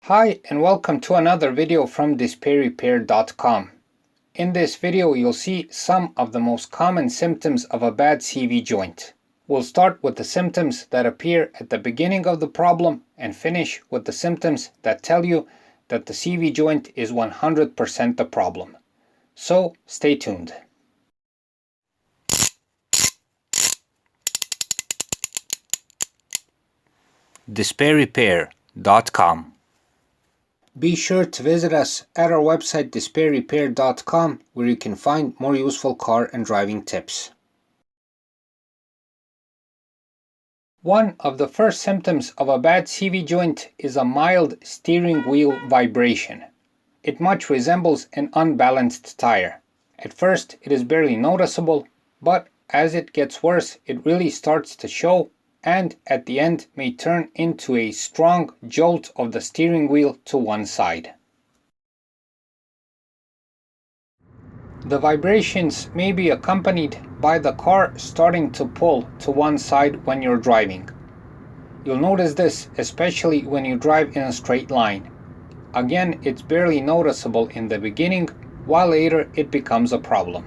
Hi and welcome to another video from displayrepair.com. In this video you'll see some of the most common symptoms of a bad CV joint. We'll start with the symptoms that appear at the beginning of the problem and finish with the symptoms that tell you that the CV joint is 100% the problem. So stay tuned. displayrepair.com. Be sure to visit us at our website displayrepair.com, where you can find more useful car and driving tips. One of the first symptoms of a bad CV joint is a mild steering wheel vibration. It much resembles an unbalanced tire. At first it is barely noticeable, but as it gets worse it really starts to show, and at the end may turn into a strong jolt of the steering wheel to one side. The vibrations may be accompanied by the car starting to pull to one side when you're driving. You'll notice this especially when you drive in a straight line. Again, it's barely noticeable in the beginning, while later it becomes a problem.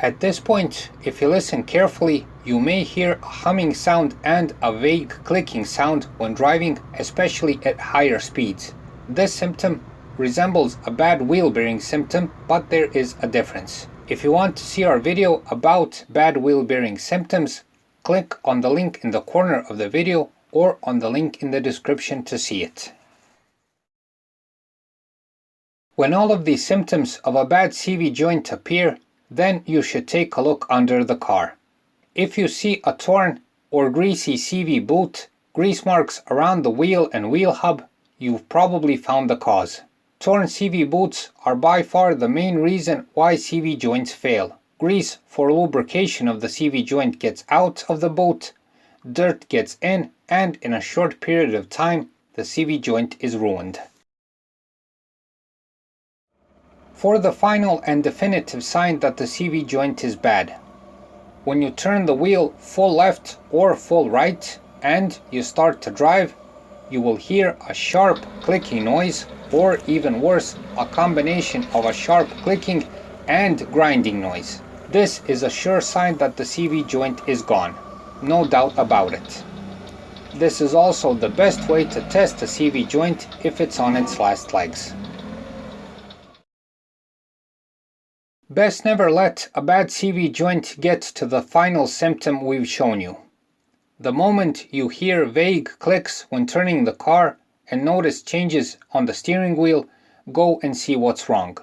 At this point, if you listen carefully, you may hear a humming sound and a vague clicking sound when driving, especially at higher speeds. This symptom resembles a bad wheel bearing symptom, but there is a difference. If you want to see our video about bad wheel bearing symptoms, click on the link in the corner of the video or on the link in the description to see it. When all of these symptoms of a bad CV joint appear, then you should take a look under the car. If you see a torn or greasy CV boot, grease marks around the wheel and wheel hub, you've probably found the cause. Torn CV boots are by far the main reason why CV joints fail. Grease for lubrication of the CV joint gets out of the boot, dirt gets in, and in a short period of time, the CV joint is ruined. For the final and definitive sign that the CV joint is bad, when you turn the wheel full left or full right and you start to drive, you will hear a sharp clicking noise, or even worse, a combination of a sharp clicking and grinding noise. This is a sure sign that the CV joint is gone, no doubt about it. This is also the best way to test a CV joint if it's on its last legs. Best never let a bad CV joint get to the final symptom we've shown you. The moment you hear vague clicks when turning the car and notice changes on the steering wheel, go and see what's wrong.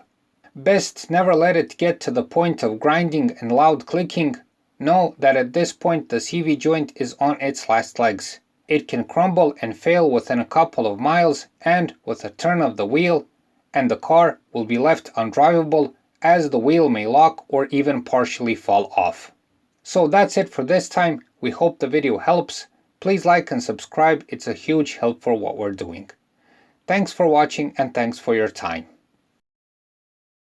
Best never let it get to the point of grinding and loud clicking. Know that at this point the CV joint is on its last legs. It can crumble and fail within a couple of miles, and with a turn of the wheel, and the car will be left undrivable, as the wheel may lock or even partially fall off. So that's it for this time. We hope the video helps. Please like and subscribe, it's a huge help for what we're doing. Thanks for watching and thanks for your time.